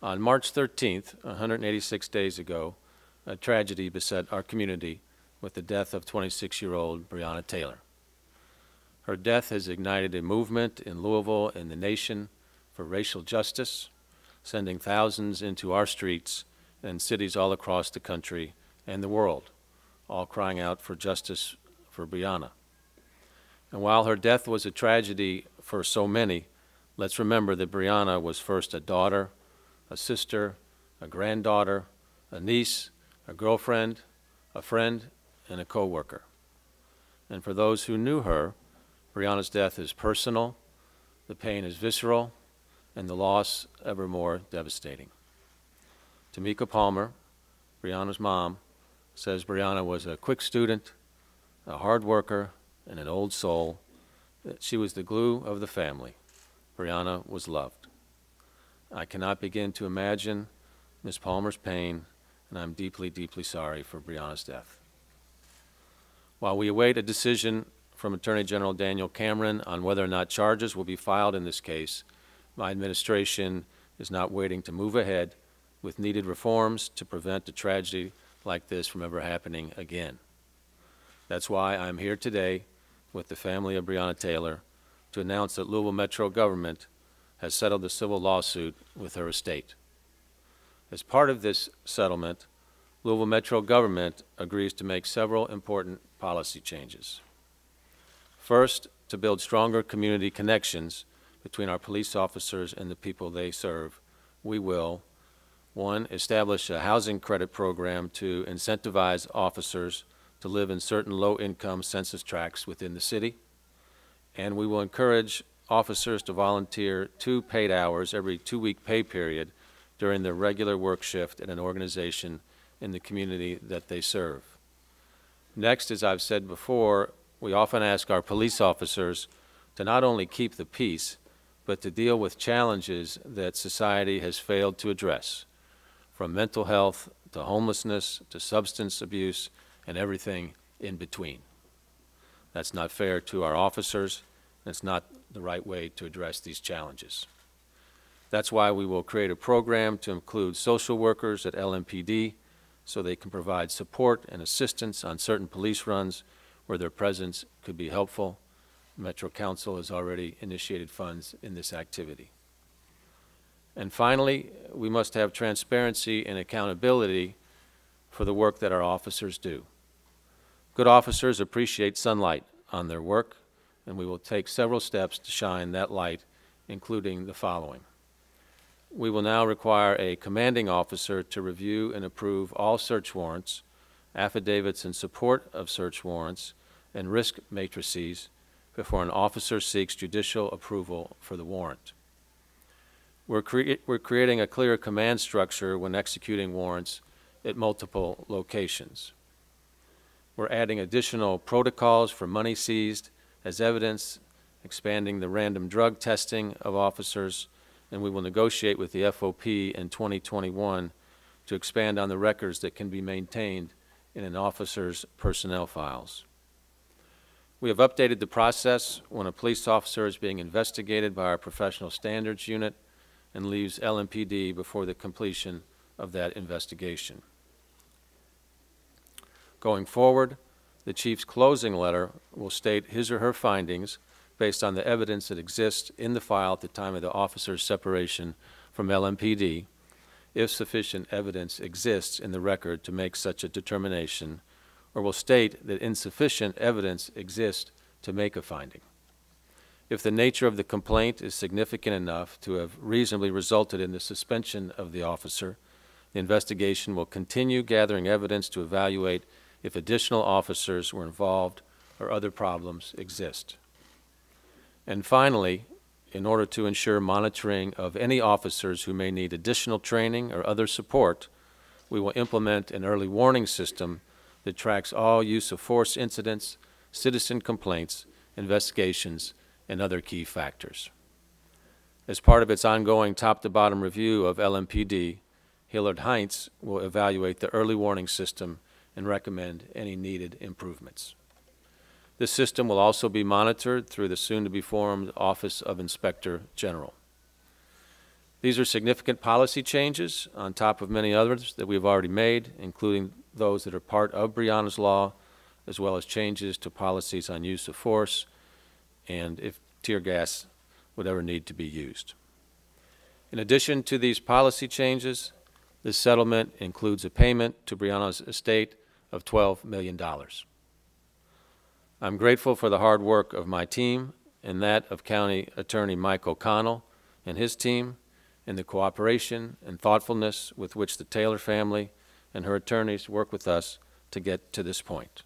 On March 13th, 186 days ago, a tragedy beset our community with the death of 26-year-old Breonna Taylor. Her death has ignited a movement in Louisville and the nation for racial justice, sending thousands into our streets and cities all across the country and the world, all crying out for justice for Breonna. And while her death was a tragedy for so many, let's remember that Breonna was first a daughter, a sister, a granddaughter, a niece, a girlfriend, a friend, and a co-worker. And for those who knew her, Breonna's death is personal, the pain is visceral, and the loss ever more devastating. Tamika Palmer, Breonna's mom, says Breonna was a quick student, a hard worker, and an old soul. She was the glue of the family. Breonna was loved. I cannot begin to imagine Ms. Palmer's pain, and I'm deeply, deeply sorry for Breonna's death. While we await a decision from Attorney General Daniel Cameron on whether or not charges will be filed in this case, my administration is not waiting to move ahead with needed reforms to prevent a tragedy like this from ever happening again. That's why I'm here today with the family of Breonna Taylor to announce that Louisville Metro government has settled the civil lawsuit with her estate. As part of this settlement, Louisville Metro government agrees to make several important policy changes. First, to build stronger community connections between our police officers and the people they serve, we will, one, establish a housing credit program to incentivize officers to live in certain low-income census tracts within the city, and we will encourage officers to volunteer 2 paid hours every 2-week pay period during their regular work shift at an organization in the community that they serve. Next, as I've said before, we often ask our police officers to not only keep the peace, but to deal with challenges that society has failed to address, from mental health to homelessness to substance abuse and everything in between. That's not fair to our officers, and it's not the right way to address these challenges. That's why we will create a program to include social workers at LMPD so they can provide support and assistance on certain police runs where their presence could be helpful. Metro Council has already initiated funds in this activity. And finally, we must have transparency and accountability for the work that our officers do. Good officers appreciate sunlight on their work, and we will take several steps to shine that light, including the following. We will now require a commanding officer to review and approve all search warrants, affidavits in support of search warrants, and risk matrices before an officer seeks judicial approval for the warrant. We're creating a clear command structure when executing warrants at multiple locations. We're adding additional protocols for money seized as evidence, expanding the random drug testing of officers, and we will negotiate with the FOP in 2021 to expand on the records that can be maintained in an officer's personnel files. We have updated the process when a police officer is being investigated by our professional standards unit and leaves LMPD before the completion of that investigation. Going forward, the chief's closing letter will state his or her findings based on the evidence that exists in the file at the time of the officer's separation from LMPD, if sufficient evidence exists in the record to make such a determination, or will state that insufficient evidence exists to make a finding. If the nature of the complaint is significant enough to have reasonably resulted in the suspension of the officer, the investigation will continue gathering evidence to evaluate if additional officers were involved or other problems exist. And finally, in order to ensure monitoring of any officers who may need additional training or other support, we will implement an early warning system that tracks all use of force incidents, citizen complaints, investigations, and other key factors. As part of its ongoing top-to-bottom review of LMPD, Hillard Heinz will evaluate the early warning system and recommend any needed improvements. This system will also be monitored through the soon-to-be-formed Office of Inspector General. These are significant policy changes on top of many others that we've already made, including those that are part of Breonna's law, as well as changes to policies on use of force and if tear gas would ever need to be used. In addition to these policy changes, this settlement includes a payment to Breonna's estate of $12 million. I'm grateful for the hard work of my team and that of County Attorney Mike O'Connell and his team, and the cooperation and thoughtfulness with which the Taylor family and her attorneys work with us to get to this point.